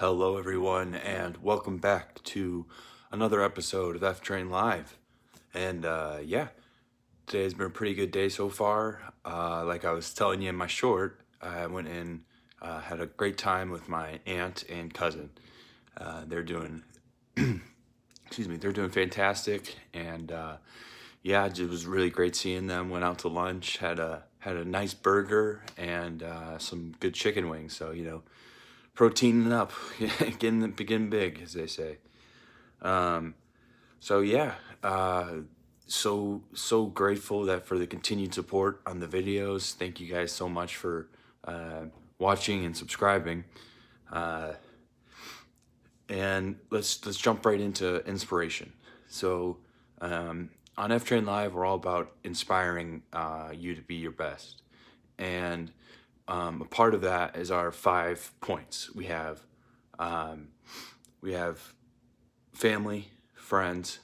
Hello, everyone, and welcome back to another episode of Ftrain Live. And today's been a pretty good day so far. Like I was telling you in my short, I went in, had a great time with my aunt and cousin. They're doing, excuse me, they're doing fantastic, and it was really great seeing them. Went out to lunch, had a nice burger and some good chicken wings. So proteining up, getting big, as they say. Um, so yeah, so grateful that for the continued support on the videos. Thank you guys so much for watching and subscribing. Uh, and let's jump right into inspiration. So on F Train Live, we're all about inspiring you to be your best, and a part of that is our 5 points. Um, we have family, friends,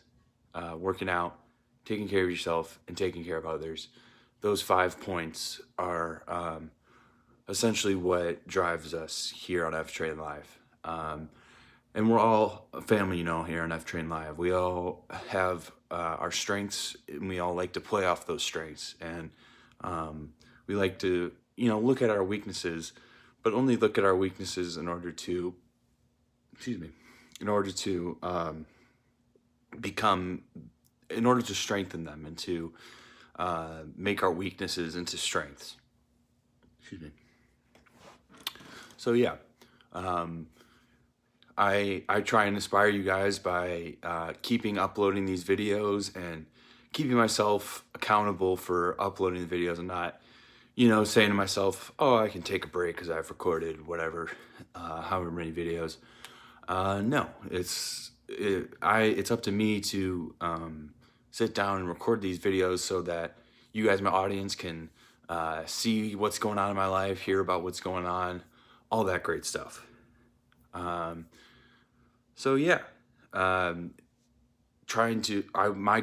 working out, taking care of yourself, and taking care of others. Those 5 points are essentially what drives us here on F Train Live. And we're all a family, here on F Train Live. We all have our strengths, and we all like to play off those strengths. And we like to, look at our weaknesses, but only look at our weaknesses in order to, excuse me, in order to become, in order to strengthen them and to make our weaknesses into strengths. Excuse me. So yeah, I try and inspire you guys by keeping uploading these videos and keeping myself accountable for uploading the videos and not, saying to myself, oh, I can take a break because I've recorded whatever, however many videos. No, it's up to me to sit down and record these videos so that you guys, my audience, can see what's going on in my life, hear about what's going on, all that great stuff. So yeah, my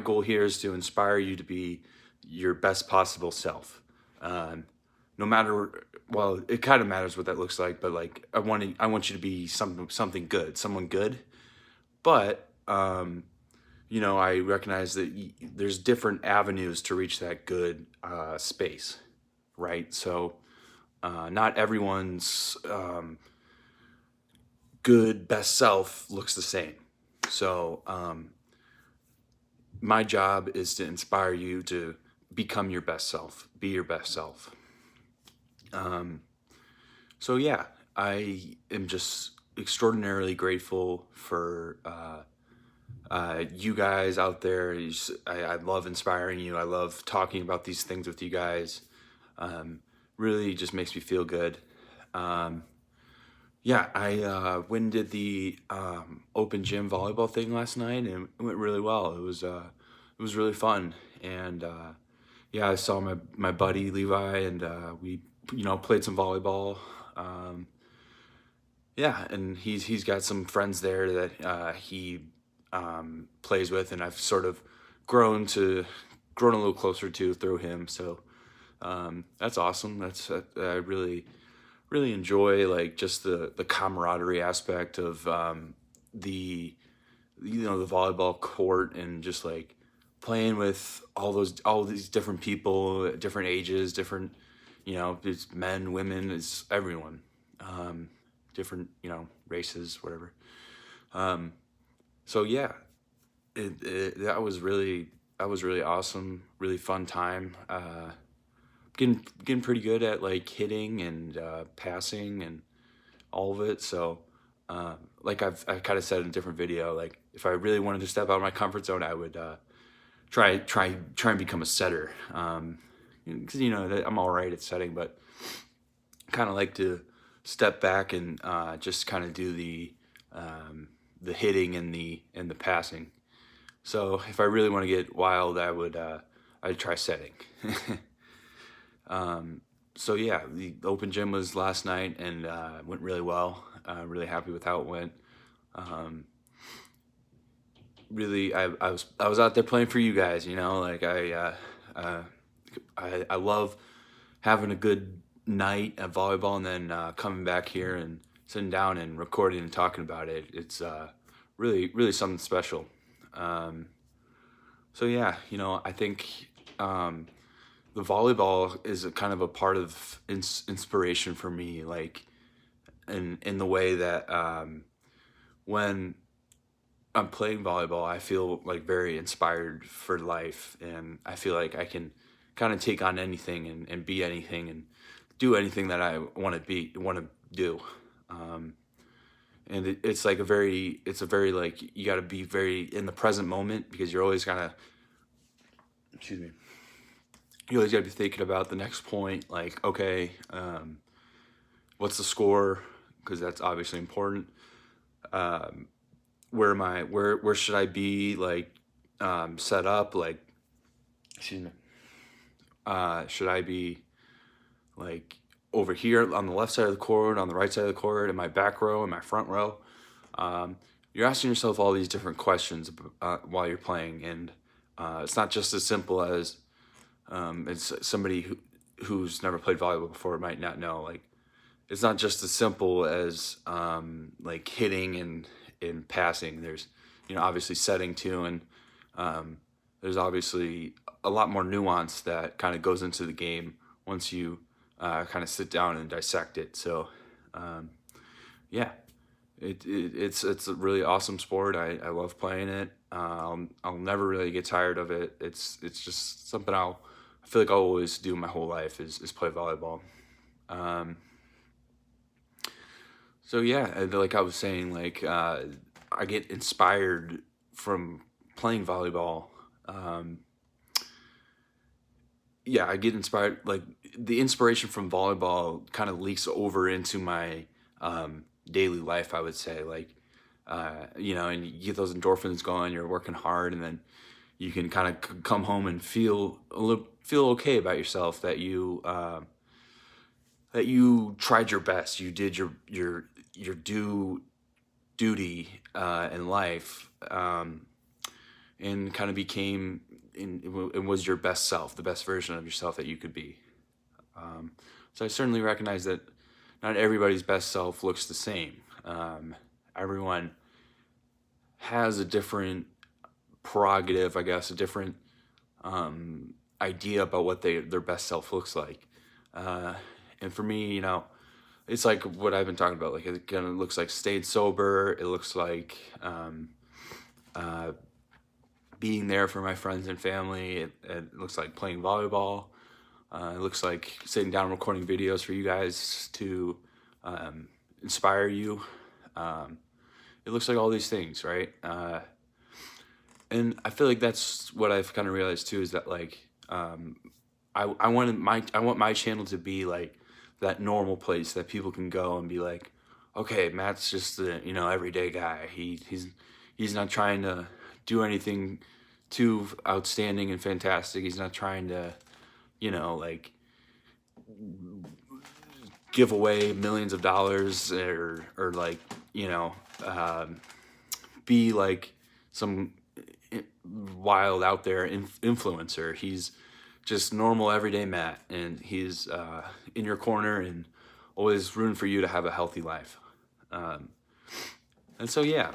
goal here is to inspire you to be your best possible self. No matter, well, it kind of matters what that looks like, but like I want you to be something good, someone good. But I recognize that there's different avenues to reach that good space, right? So not everyone's good best self looks the same. So my job is to inspire you to become your best self, be your best self. So yeah, I am just extraordinarily grateful for you guys out there. I love inspiring you. I love talking about these things with you guys. Really just makes me feel good. I went and did the open gym volleyball thing last night, and it went really well. It was really fun, and I saw my buddy Levi, and we played some volleyball. And he's got some friends there that he plays with, and I've sort of grown a little closer to through him. So that's awesome. I really enjoy like just the camaraderie aspect of the the volleyball court, and just like playing with all these different people, different ages, different it's men, women, it's everyone, different races, whatever. So yeah, that was really awesome, really fun time. Getting pretty good at like hitting and passing and all of it. So like I kind of said in a different video, like if I really wanted to step out of my comfort zone, I would try and become a setter. Because I'm all right at setting, but kind of like to step back and just kind of do the hitting and the passing. So if I really want to get wild, I'd try setting. So yeah, the open gym was last night, and went really well. Really happy with how it went. Really, I was out there playing for you guys. Like I love having a good night at volleyball, and then coming back here and sitting down and recording and talking about it, it's really something special. So yeah, I think the volleyball is a kind of a part of inspiration for me, like in the way that when I'm playing volleyball, I feel like very inspired for life, and I feel like I can kind of take on anything and be anything and do anything that I want to do. Um, and it's like it's a very like you got to be very in the present moment because you're always gonna, excuse me, you always got to be thinking about the next point. Like, okay, what's the score? Because that's obviously important. Where am I? Where should I be? Like, set up? Like, excuse me. Should I be like over here on the left side of the court, on the right side of the court, in my back row, in my front row? You're asking yourself all these different questions while you're playing, and it's not just as simple as it's somebody who's never played volleyball before might not know. Like, it's not just as simple as like hitting and passing. There's obviously setting too, and there's obviously a lot more nuance that kind of goes into the game once you kind of sit down and dissect it. So yeah, it's a really awesome sport. I love playing it. I'll never really get tired of it. It's just something I feel like I'll always do my whole life is play volleyball. So yeah, like I was saying, like I get inspired from playing volleyball. Yeah, I get inspired. Like the inspiration from volleyball kind of leaks over into my daily life. I would say, like and you get those endorphins going. You're working hard, and then you can kind of come home and feel feel okay about yourself that you tried your best. You did your duty in life, and kind of became and was your best self, the best version of yourself that you could be. So I certainly recognize that not everybody's best self looks the same. Everyone has a different prerogative, I guess, a different idea about what their best self looks like. And for me, it's like what I've been talking about. Like it kind of looks like staying sober. It looks like being there for my friends and family. It looks like playing volleyball. It looks like sitting down recording videos for you guys to inspire you. It looks like all these things, right? And I feel like that's what I've kind of realized too, is that like I want my channel to be like that normal place that people can go and be like, okay, Matt's just the everyday guy. He's not trying to do anything too outstanding and fantastic. He's not trying to like give away millions of dollars or like be like some wild out there influencer. He's just normal everyday Matt, and he's in your corner and always rooting for you to have a healthy life. And so yeah,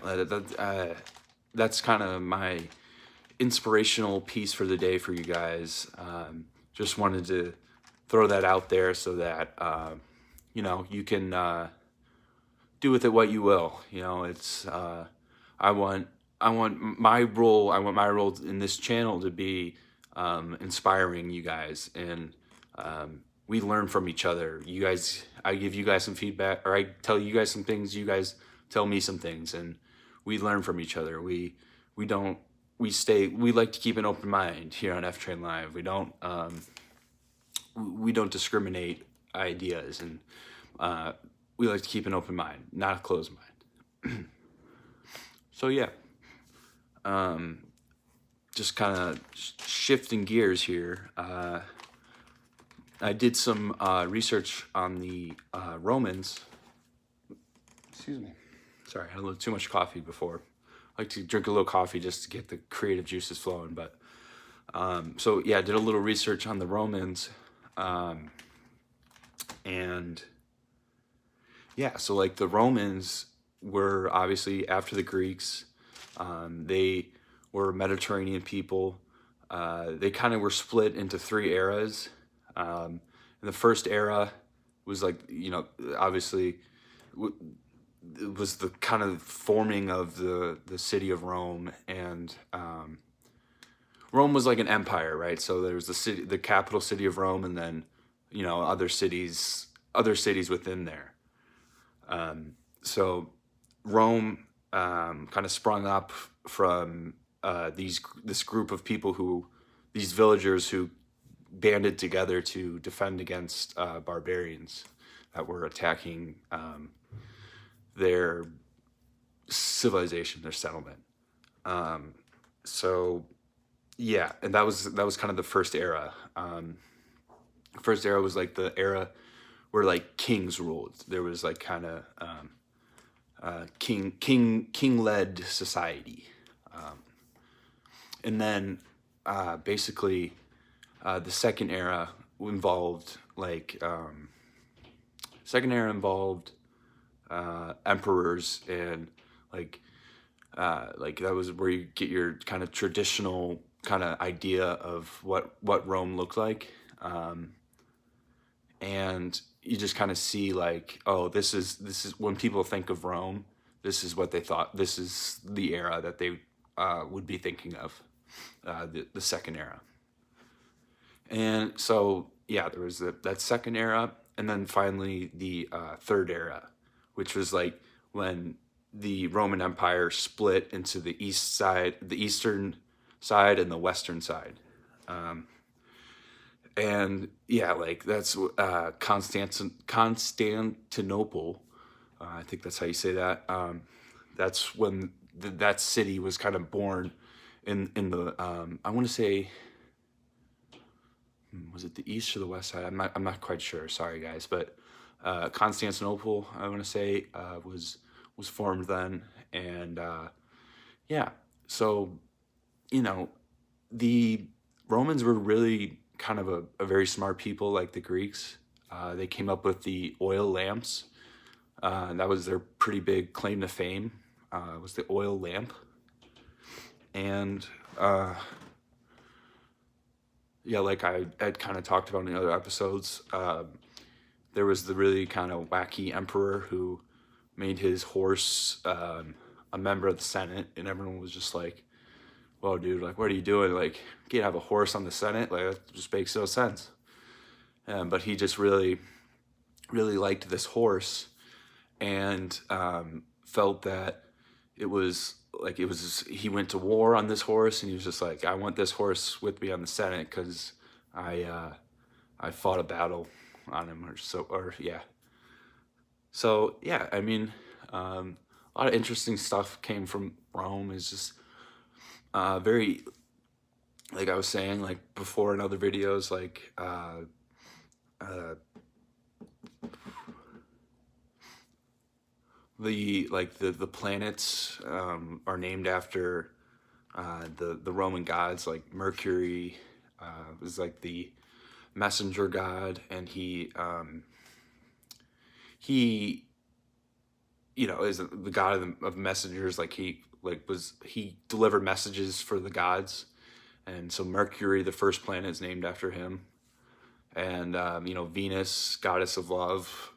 that's kind of my inspirational piece for the day for you guys. Just wanted to throw that out there so that you can do with it what you will. It's I want my role in this channel to be inspiring you guys, and we learn from each other. I give you guys some feedback, or I tell you guys some things, you guys tell me some things, and we learn from each other. We like to keep an open mind here on Ftrain Live. We don't discriminate ideas, and we like to keep an open mind, not a closed mind. So yeah, just kind of shifting gears here. I did some research on the Romans. Excuse me. Sorry, I had a little too much coffee before. I like to drink a little coffee just to get the creative juices flowing. But so yeah, I did a little research on the Romans, and yeah, so like the Romans were obviously after the Greeks. They were Mediterranean people. They kind of were split into three eras. And the first era was like, obviously it was the kind of forming of the city of Rome. And Rome was like an empire, right? So there was the capital city of Rome, and then other cities within there. So Rome kind of sprung up from this group of people these villagers who banded together to defend against barbarians that were attacking their civilization, their settlement. So yeah, and that was kind of the first era. First era was like the era where like kings ruled. There was like kind of king led society, and then basically the second era involved emperors, and like that was where you get your kind of traditional kind of idea of what Rome looked like. And you just kind of see like, oh, this is when people think of Rome, this is what they thought. This is the era that they would be thinking of, the second era. And so yeah, there was that second era, and then finally the third era, which was like when the Roman Empire split into the eastern side, and the western side. And yeah, like that's Constantinople. I think that's how you say that. That's when that city was kind of born in the I want to say, was it the east or the west side? I'm not quite sure. Sorry guys, but Constantinople, I want to say, was formed then. And yeah, so the Romans were really kind of a very smart people, like the Greeks. They came up with the oil lamps. That was their pretty big claim to fame, was the oil lamp. And yeah, like I had kind of talked about in other episodes, there was the really kind of wacky emperor who made his horse a member of the Senate, and everyone was just like, whoa, dude, like, what are you doing? Like, you can't have a horse on the Senate. Like, that just makes no sense. But he just really, really liked this horse, and felt that he went to war on this horse, and he was just like, I want this horse with me on the Senate because I fought a battle on him, yeah. So yeah, I mean, a lot of interesting stuff came from Rome. Is just very, like I was saying, like before in other videos, like the planets are named after the Roman gods. Like Mercury was like the messenger god, and he is the god of messengers. Like he delivered messages for the gods, and so Mercury, the first planet, is named after him. And Venus, goddess of love,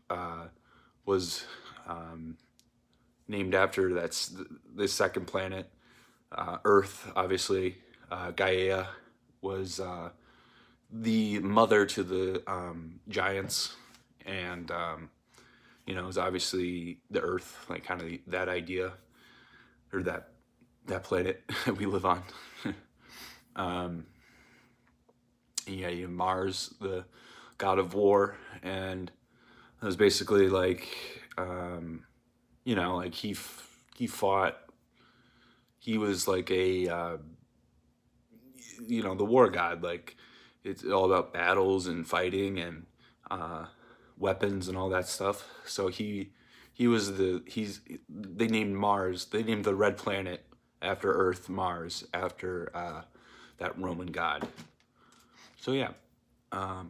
was named after the second planet. Earth, obviously, Gaia was the mother to the giants, and it was obviously the Earth, like kind of that idea, or that planet that we live on. Yeah, you have Mars, the god of war, and it was basically like, like he fought. He was like a, the war god. Like it's all about battles and fighting and weapons and all that stuff. So they named Mars. They named the red planet after Earth, Mars, after that Roman god. So yeah, I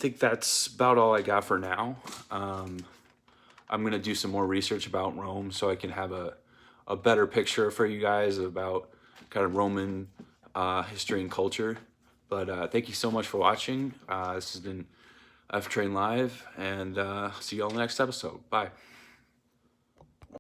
think that's about all I got for now. I'm gonna do some more research about Rome so I can have a better picture for you guys about kind of Roman history and culture. But thank you so much for watching. This has been Ftrain Live, and see you all in the next episode. Bye.